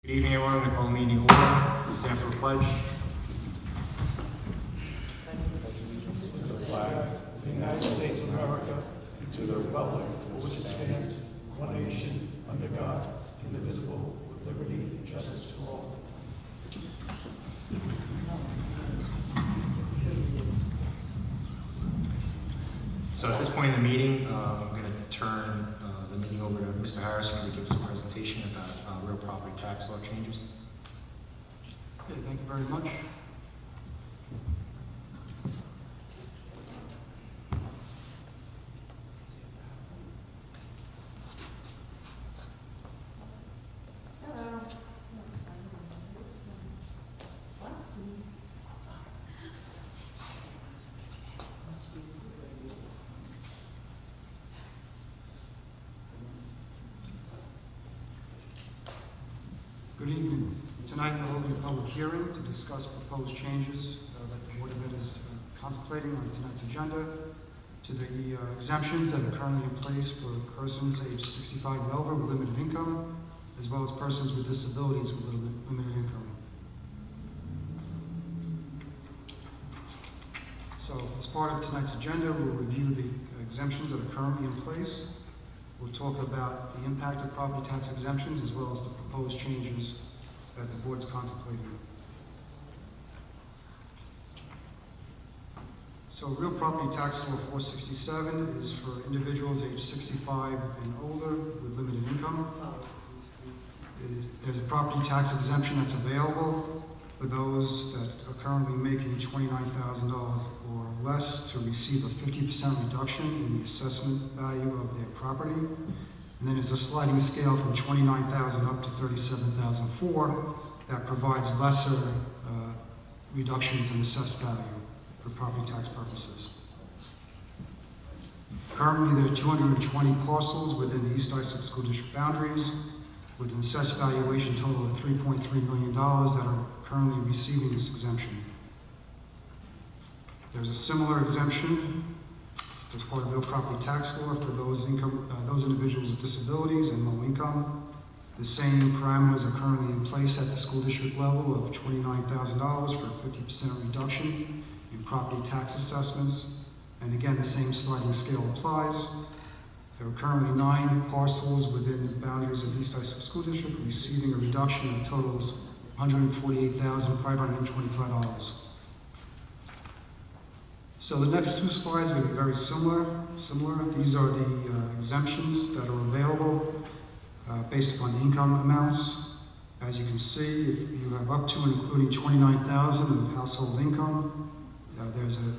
Good evening, everyone. I'm going to call the meeting order. Please stand for the pledge. To the flag of the United States of America and to the republic for which it stands, one nation, under God, indivisible, with liberty and justice for all. So at this point in the meeting, I'm going to turn the meeting over to Mr. Harrison to give us a presentation about real property tax law changes. Okay, thank you very much. Good evening. Tonight we're holding a public hearing to discuss proposed changes that the Board of Ed is contemplating on tonight's agenda to the exemptions that are currently in place for persons aged 65 and over with limited income, as well as persons with disabilities with limited income. So as part of tonight's agenda, we'll review the exemptions that are currently in place. We'll talk about the impact of property tax exemptions as well as the proposed changes that the board's contemplating. So Real Property Tax Law 467 is for individuals aged 65 and older with limited income. There's a property tax exemption that's available for those that are currently making $29,000 or less to receive a 50% reduction in the assessment value of their property. And then there's a sliding scale from $29,000 up to $37,004 that provides lesser reductions in assessed value for property tax purposes. Currently, there are 220 parcels within the East Islip School District boundaries with an assessed valuation total of $3.3 million that are currently receiving this exemption. There's a similar exemption as part of real property tax law for those individuals with disabilities and low income. The same parameters are currently in place at the school district level of $29,000 for a 50% reduction in property tax assessments. And again, the same sliding scale applies. There are currently 9 parcels within the boundaries of East Islip School District receiving a reduction that totals $148,525. So the next 2 slides will be very similar. These are the exemptions that are available based upon income amounts. As you can see, if you have up to and including $29,000 of household income, there's an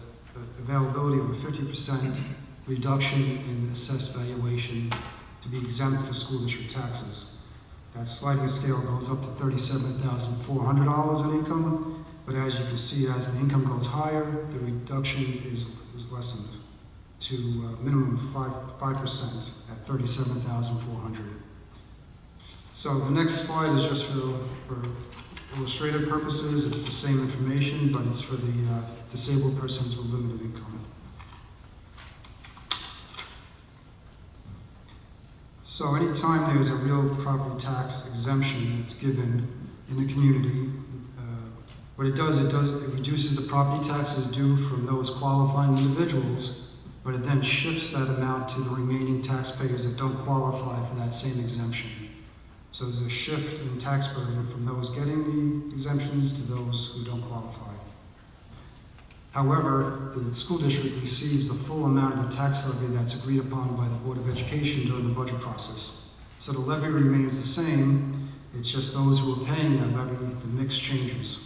availability of a 50% reduction in assessed valuation to be exempt for school district taxes. That sliding scale goes up to $37,400 in income, but as you can see, as the income goes higher, the reduction is lessened to a minimum of 5% at $37,400. So the next slide is just for illustrative purposes. It's the same information, but it's for the disabled persons with limited income. So anytime there's a real property tax exemption that's given in the community, what it does, it reduces the property taxes due from those qualifying individuals, but it then shifts that amount to the remaining taxpayers that don't qualify for that same exemption. So there's a shift in tax burden from those getting the exemptions to those who don't qualify. However, the school district receives the full amount of the tax levy that's agreed upon by the Board of Education during the budget process. So the levy remains the same, it's just those who are paying that levy, the mix changes.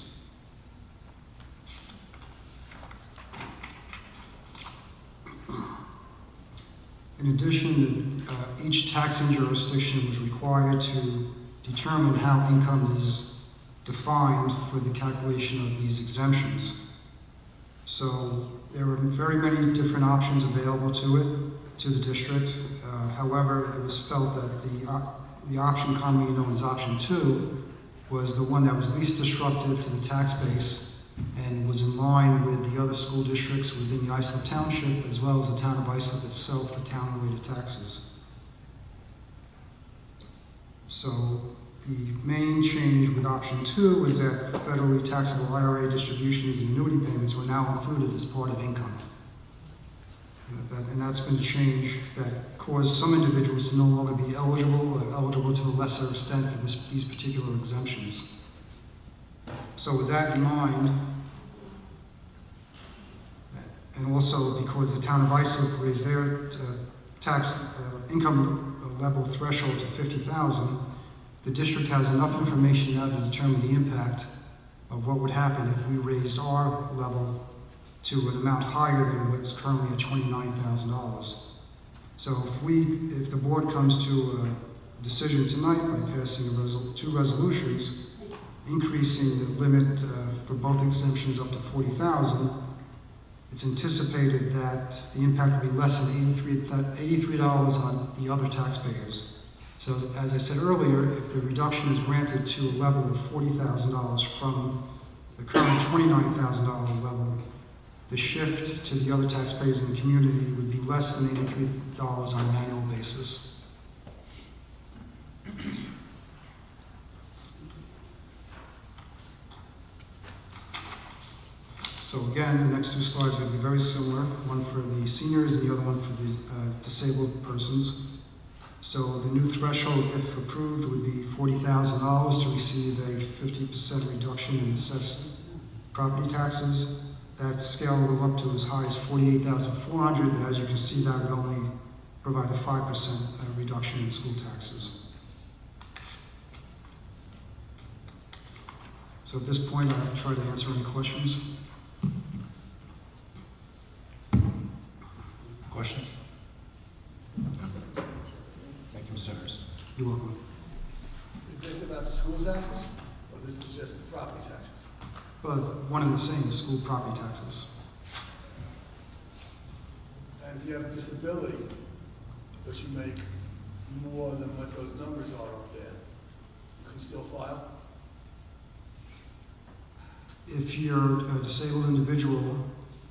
In addition, each taxing jurisdiction was required to determine how income is defined for the calculation of these exemptions. So there were very many different options available to the district. However, it was felt that the option commonly known as option 2 was the one that was least disruptive to the tax base and was in line with the other school districts within the Islip Township, as well as the town of Islip itself for town-related taxes. So The main change with option 2 is that federally taxable IRA distributions and annuity payments were now included as part of income. And that's been a change that caused some individuals to no longer be eligible or eligible to a lesser extent for these particular exemptions. So with that in mind, and also because the town of Islip raised their tax income level threshold to $50,000, the district has enough information now to determine the impact of what would happen if we raised our level to an amount higher than what is currently at $29,000. So if the board comes to a decision tonight by passing 2 resolutions, increasing the limit for both exemptions up to $40,000, it's anticipated that the impact will be less than $83 on the other taxpayers. So as I said earlier, if the reduction is granted to a level of $40,000 from the current $29,000 level, the shift to the other taxpayers in the community would be less than $83 on an annual basis. So again, the next 2 slides are going to be very similar, one for the seniors and the other one for the disabled persons. So the new threshold, if approved, would be $40,000 to receive a 50% reduction in assessed property taxes. That scale will go up to as high as $48,400, and as you can see, that would only provide a 5% reduction in school taxes. So at this point, I'll try to answer any questions. Questions? No. Thank you, Mr. Harris. You're welcome. Is this about school taxes, or this is just property taxes? But one and the same, school property taxes. And if you have a disability, but you make more than what those numbers are up there, you can still file? If you're a disabled individual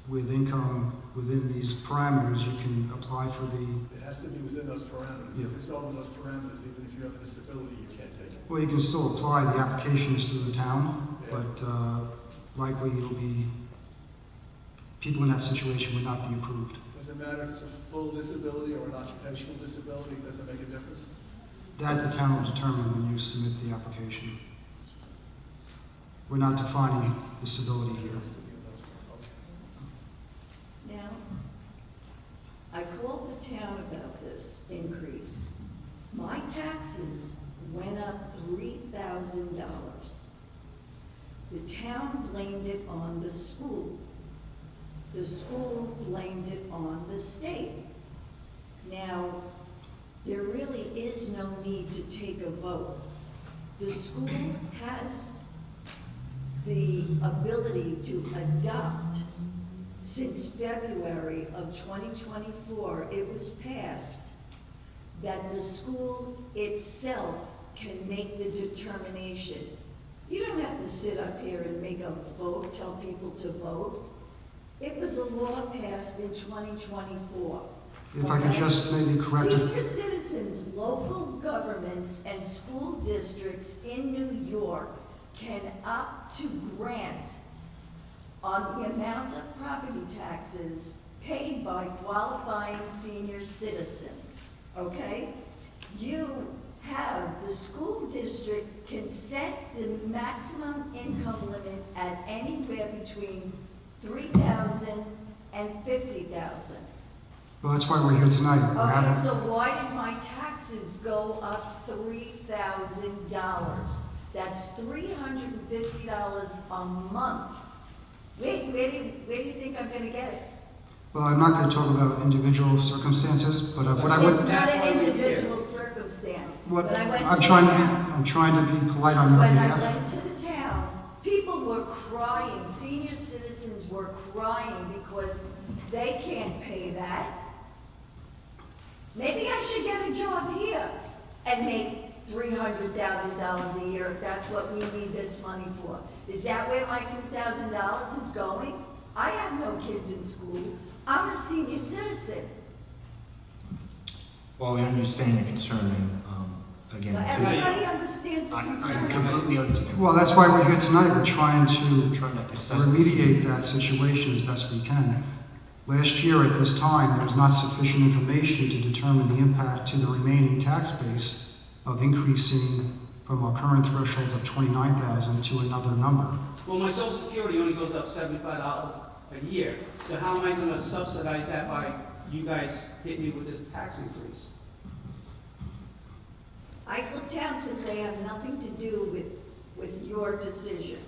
with income within these parameters, you can apply for the... It has to be within those parameters. Yeah. If it's over those parameters, even if you have a disability, you can't take it. Well, you can still apply. The application is through the town, Yeah. but likely it'll be... people in that situation would not be approved. Does it matter if it's a full disability or an occupational disability? Does it make a difference? That the town will determine when you submit the application. We're not defining disability here. Now, I called the town about this increase. My taxes went up $3,000. The town blamed it on the school. The school blamed it on the state. Now, there really is no need to take a vote. The school has the ability to adopt. Since February of 2024, it was passed that the school itself can make the determination. You don't have to sit up here and make a vote, tell people to vote. It was a law passed in 2024. If I could just maybe correct it. Senior citizens, local governments, and school districts in New York can opt to grant on the amount of property taxes paid by qualifying senior citizens, okay? You have, the school district can set the maximum income limit at anywhere between $3,000 and $50,000. Well, that's why we're here tonight. We're Okay, having- so why did my taxes go up $3,000? That's $350 a month. Where do you think I'm gonna get it? Well, I'm not going to talk about individual circumstances, but what I would... It's not an individual circumstance, What, but I went to I'm the trying town. to be polite on your When I behalf. went to the town, people were crying, senior citizens were crying because they can't pay that. Maybe I should get a job here and make $300,000 a year if that's what we need this money for. Is that where my $3,000 is going? I have no kids in school. I'm a senior citizen. Well, we understand your concern, and again, But to, everybody understands the I concern. completely understand. Well, that's why we're here tonight. We're trying to I'm trying to assess this. remediate that situation as best we can. Last year at this time, there was not sufficient information to determine the impact to the remaining tax base of increasing from our current thresholds of $29,000 to another number. Well, my social security only goes up $75 a year, so how am I gonna subsidize that by you guys hitting me with this tax increase? Islip Town says they have nothing to do with your decision,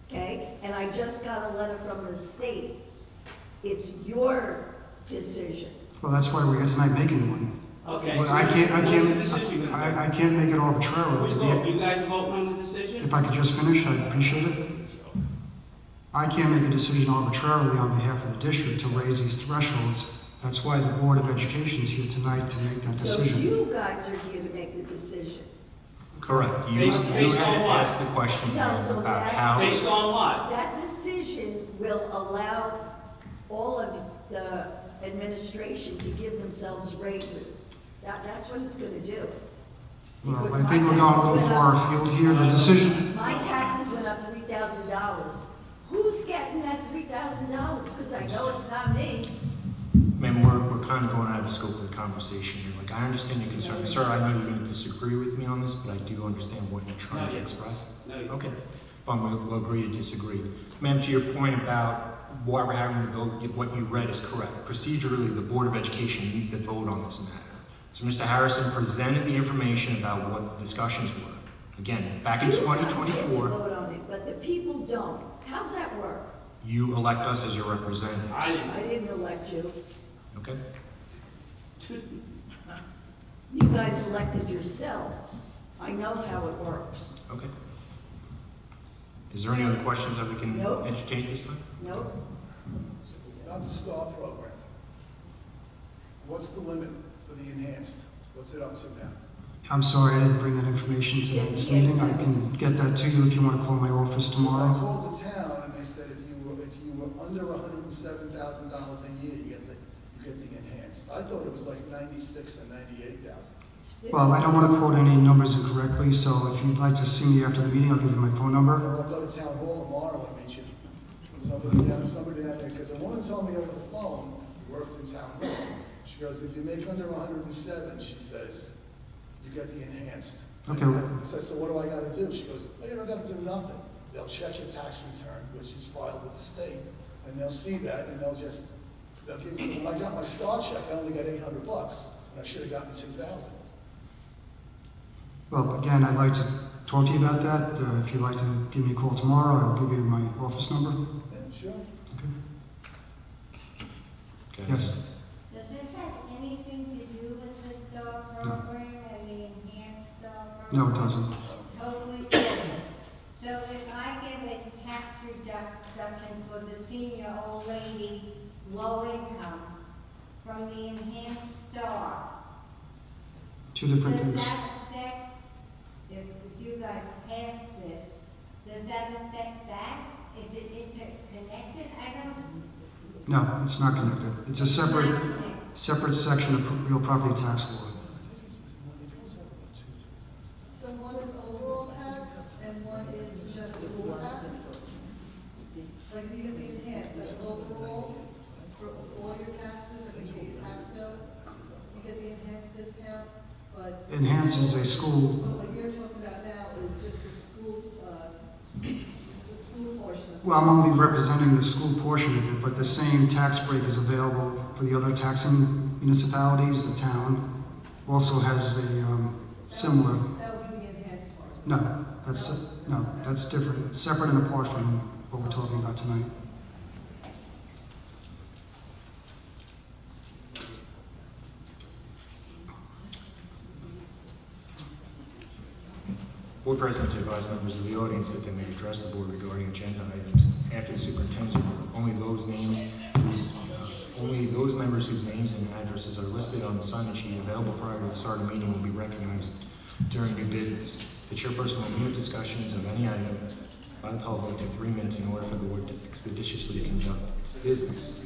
okay? And I just got a letter from the state. It's your decision. Well, that's why we're here tonight making one. Okay, Well, so I what's the can't decision gonna be? I can't make it arbitrarily. Who's voting? You guys are voting on the decision? If I could just finish, I'd appreciate it. I can't make a decision arbitrarily on behalf of the district to raise these thresholds. That's why the Board of Education is here tonight to make that So decision. you guys are here to make the decision. Correct. You Based had on what? asked the question No, so about that- how. Based on what? That decision will allow all of the administration to give themselves raises. That's what it's gonna do. Well, Because I think my we're going a taxes little went far up- afield here. The decision, My taxes went up $3,000. Who's getting that $3,000? Because I know it's not me. Ma'am, we're kind of going out of the scope of the conversation here. Like, I understand your concern. Sir, I know you're going to disagree with me on this, but I do understand what you're trying No, to you- express. No, you- Okay, fine, we'll agree to disagree. Ma'am, to your point about why we're having the vote, what you read is correct. Procedurally, the Board of Education needs to vote on this matter. So Mr. Harrison presented the information about what the discussions were. Again, back in You guys get to 2024, vote on it, but the people don't. How's that work? you elect us as your representatives. I didn't. I didn't elect you. Okay? You guys elected yourselves. I know how it works. Okay. Is there any other questions that we can Nope. entertain this time? Nope. On the STAR program, what's the limit for the enhanced? What's it up to now? I'm sorry, I didn't bring that information to this meeting. I can get that to you if you want to call my office So I tomorrow. called the town and they said if you were under $107,000 a year, you get the enhanced. I thought it was like 96 and 98,000. Well, I don't want to quote any numbers incorrectly, so if you'd like to see me after the meeting, I'll give you my phone number. Or I'll go to town hall tomorrow and meet you. Somebody down there, because the woman told me over the phone, who worked in town hall, she goes, if you make under 107, she says, you get the enhanced. Okay. I said, so what do I gotta do? She goes, well, you don't gotta do nothing. They'll check your tax return, which is filed with the state, and they'll see that, and they'll give, so when I got my STAR check, I only got $800, and I should have gotten 2,000. Well, again, I'd like to talk to you about that. If you'd like to give me a call tomorrow, I'll give you my office number. Yeah, sure. Okay. Okay. Yes. Does this have anything to do with the STAR program and the enhanced STAR program? No, it doesn't. Totally different. So if I get a tax reduction for the senior old lady, low income, from the enhanced STAR, Two different does things. that affect, if you guys pass this, does that affect that? Is it interconnected? I don't. No, it's not connected. It's a separate section of real property tax law. So one is overall tax and one is just school tax? Like you get the enhanced, that's overall for all your taxes, and you get your tax bill, you get the enhanced discount, but Enhance is a school, what you're talking about now is just the school portion. well, I'm only representing the school portion of it, but the same tax break is available for the other taxing municipalities. The town also has a similar, That would be the enhanced part. no, that's different, separate and apart from what we're talking about tonight. Board President to advise members of the audience that they may address the board regarding agenda items after the superintendent's report. Only those members whose names and addresses are listed on the sign-in sheet available prior to the start of the meeting will be recognized during new business. The chairperson will limit discussions of any item by the public to 3 minutes in order for the board to expeditiously conduct its business.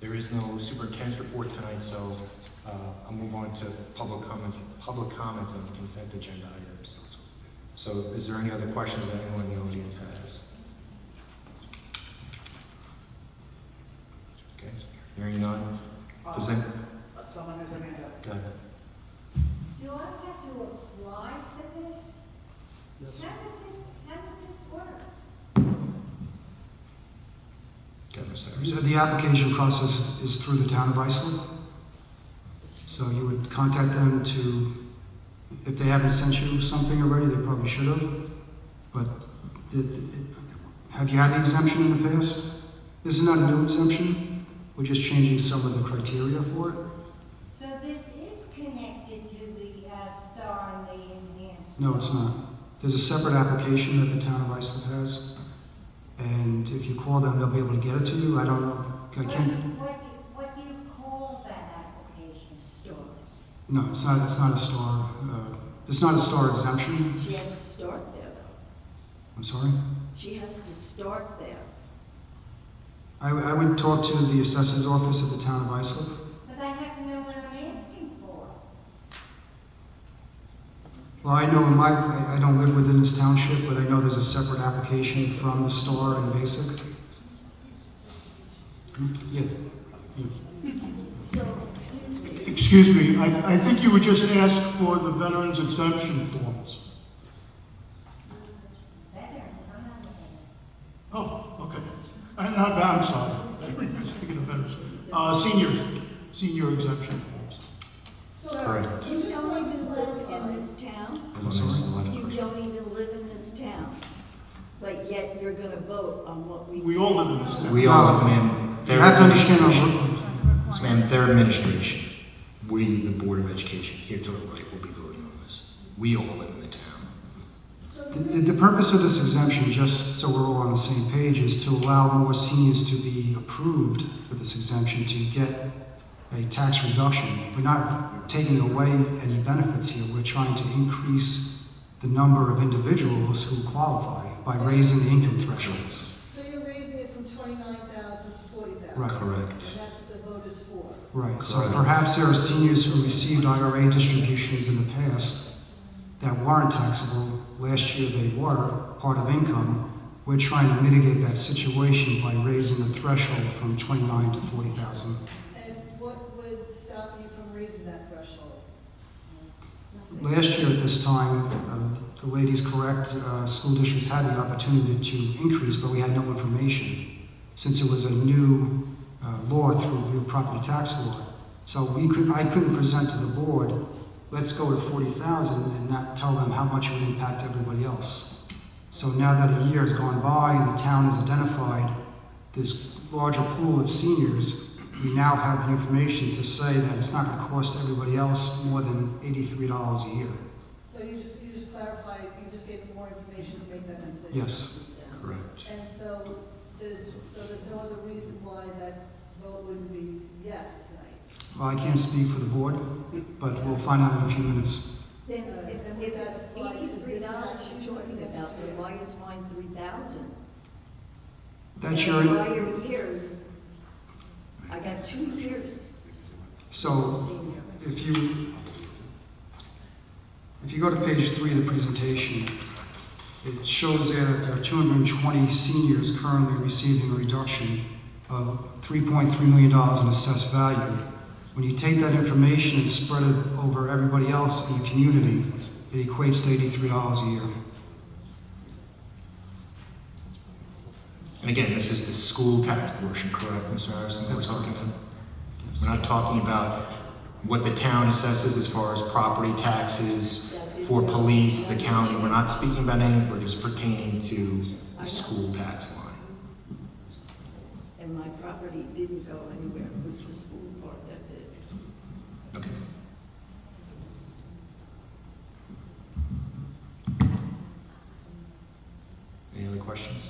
There is no superintendent's report tonight, so I'll move on to public comments on the consent agenda items. So is there any other questions that anyone in the audience has? Okay, hearing none. Does that? Someone has their hand up. Go ahead. Do I have to apply for this? How does this work? Go ahead, Mr. Harrison. The application process is through the town of Islip. So you would contact them if they haven't sent you something already, they probably should have. But have you had the exemption in the past? This is not a new exemption. We're just changing some of the criteria for it. So this is connected to the star and the enhanced? No, it's not. There's a separate application that the town of Islip has. And if you call them, they'll be able to get it to you. I don't know. I can't. What do you call that application? Store. No, it's not a star. It's not a star exemption. She has to start there, though. I'm sorry? She has to start there. I would talk to the assessor's office at the town of Islip. But I have to know what I'm asking for. Well, I know I don't live within this township, but I know there's a separate application from the star and basic. Yeah. So, Excuse me, I think you would just ask for the veterans exemption forms. Better, I'm not looking. Oh, okay. I'm sorry. I was thinking of veterans. Senior exemption forms. Correct. you don't even live in this town? I'm sorry? You don't even live in this town, but yet you're gonna vote on what we. We all live in this town. We all, ma'am. You have to understand So, ma'am, their administration, we, the Board of Education, here to the right, will be voting on this. We all live in the town. the purpose of this exemption, just so we're all on the same page, is to allow more seniors to be approved with this exemption to get a tax reduction. We're not taking away any benefits here. We're trying to increase the number of individuals who qualify by raising the income thresholds. So you're raising it from 29,000 to 40,000? Right. Correct. And that's what the vote is for? Right, so Correct. perhaps there are seniors who received IRA distributions in the past that weren't taxable. Last year they were part of income. We're trying to mitigate that situation by raising the threshold from 29 to 40,000. And what would stop you from raising that threshold? Last year at this time, the lady's correct, school districts had the opportunity to increase, but we had no information. Since it was a new law through real property tax law. So I couldn't present to the board, let's go to 40,000 and not tell them how much it would impact everybody else. So now that a year has gone by and the town has identified this larger pool of seniors, we now have the information to say that it's not going to cost everybody else more than $83 a year. So you just clarified, you just gave them more information to make that decision? Yes. Correct. And so there's no other reason why that vote wouldn't be yes tonight? Well, I can't speak for the board, but we'll find out in a few minutes. Then if it's $83 you're talking about, then why is mine 3,000? That's In your, prior years, I got 2 years. so Senior. if you go to page 3 of the presentation, it shows there that there are 220 seniors currently receiving a reduction of $3.3 million in assessed value. When you take that information and spread it over everybody else in the community, it equates to $83 a year. And again, this is the school tax portion, correct, Mr. Harrison? That's We're talking correct. We're not talking about what the town assesses as far as property taxes for police, the county. We're not speaking about anything. We're just pertaining to the school tax line. And my property didn't go anywhere, it was the school part that did. Okay. Any other questions?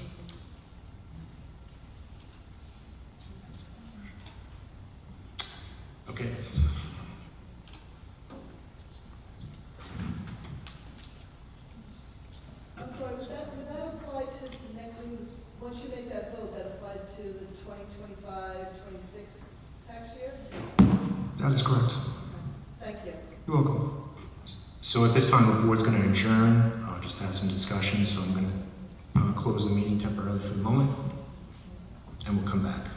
Okay. I'm sorry, would that apply to next, once you make that vote, that applies to the 2025, 26 tax year? That is correct. Thank you. You're welcome. So at this time, the board's going to adjourn, just to have some discussion, so I'm going to close the meeting temporarily for the moment, and we'll come back.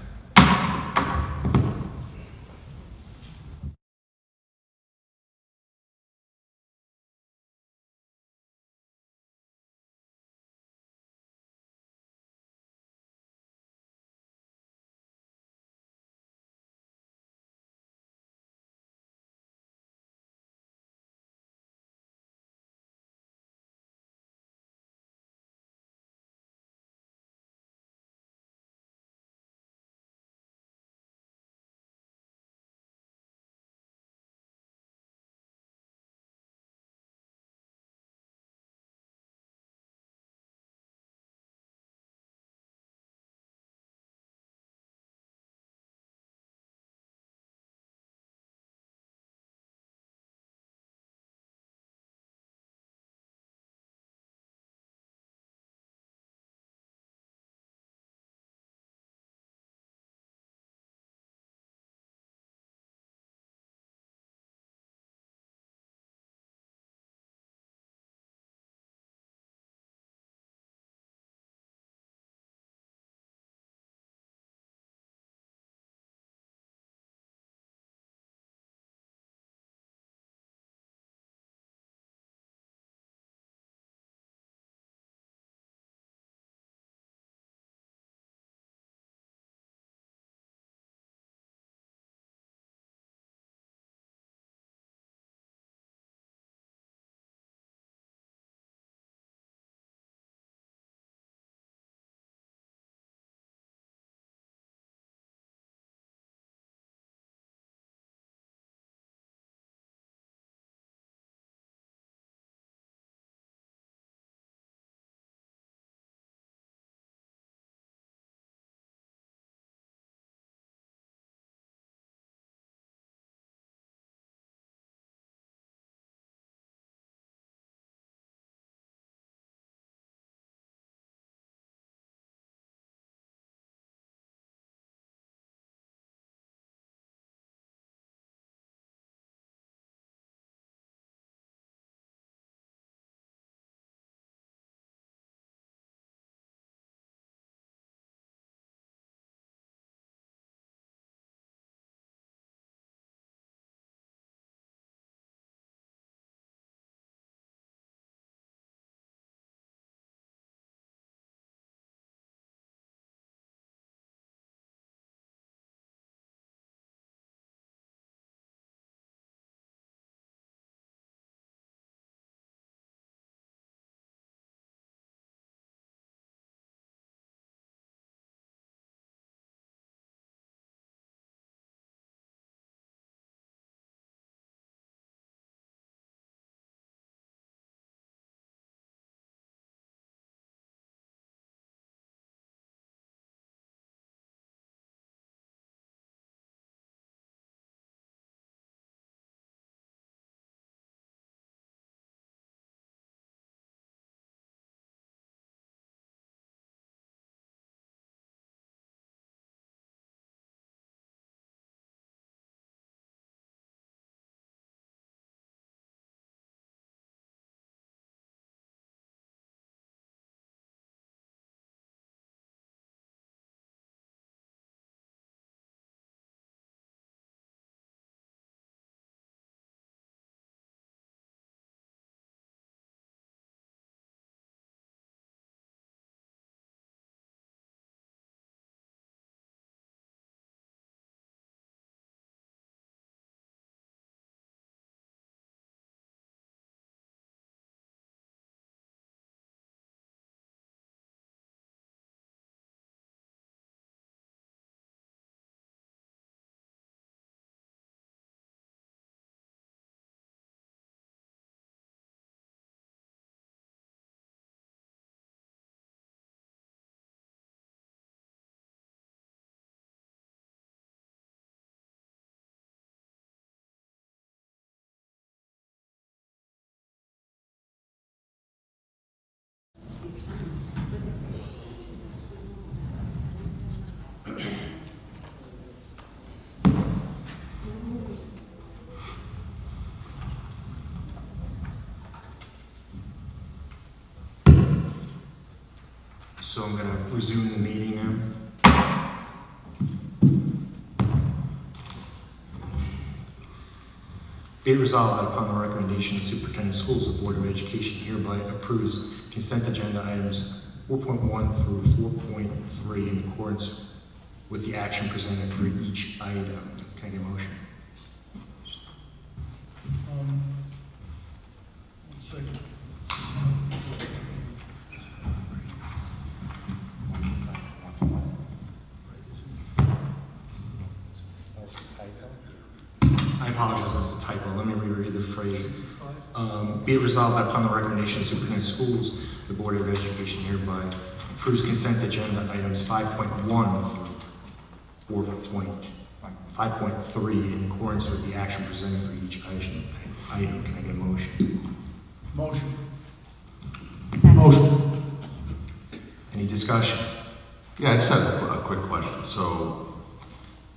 So I'm going to resume the meeting now. Be it resolved that upon the recommendation of the Superintendent of Schools, the Board of Education hereby approves consent agenda items 4.1 through 4.3 in accordance with the action presented for each item. Can I get a motion? One second. I apologize, this is a typo. Let me reread the phrase. Be it resolved that upon the recommendation of the Superintendent of Schools, the Board of Education hereby approves consent agenda items 5.1 through 5.3 in accordance with the action presented for each item. Can I get a motion? Motion. Motion. Any discussion? Yeah, I just had a quick question. So,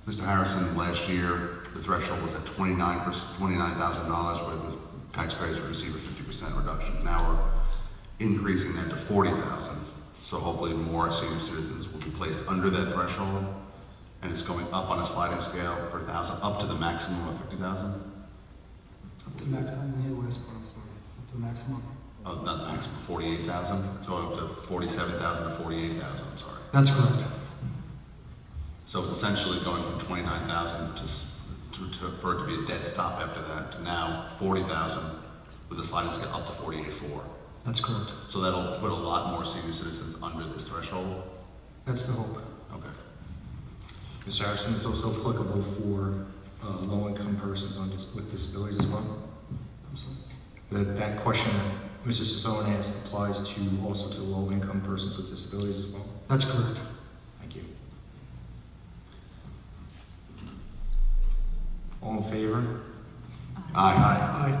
Mr. Harrison, last year, the threshold was at $29,000 where the taxpayers would receive a 50% reduction. Now we're increasing that to $40,000. So hopefully more senior citizens will be placed under that threshold. And it's going up on a sliding scale per thousand, up to the maximum of 50,000? Up to maximum, I didn't hear the last part, I'm sorry. Up to maximum. Oh, not the maximum, 48,000? It's going up to 47,000 to 48,000, I'm sorry. That's correct. So it's essentially going from 29,000 for it to be a dead stop after that to now 40,000 with a sliding scale up to 48.4. That's correct. So that'll put a lot more senior citizens under this threshold. That's the hope. Okay. Mr. Harrison, it's also applicable for low-income persons with disabilities as well? I'm sorry. That question that Mr. Sisson asked applies also to low-income persons with disabilities as well? That's correct. Thank you. All in favor? Aye. Aye.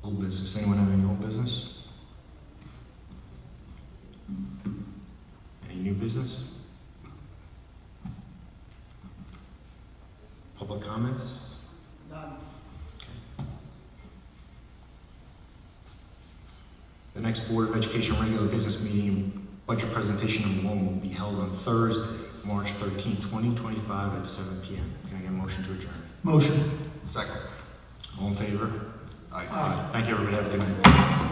Old business. Anyone have any old business? Any new business? Public comments? None. The next Board of Education regular business meeting, budget presentation number 1, will be held on Thursday, March 13th, 2025 at 7 p.m. Can I get a motion to adjourn? Motion. Second. All in favor? Aye. Thank you, everybody. Have a good night.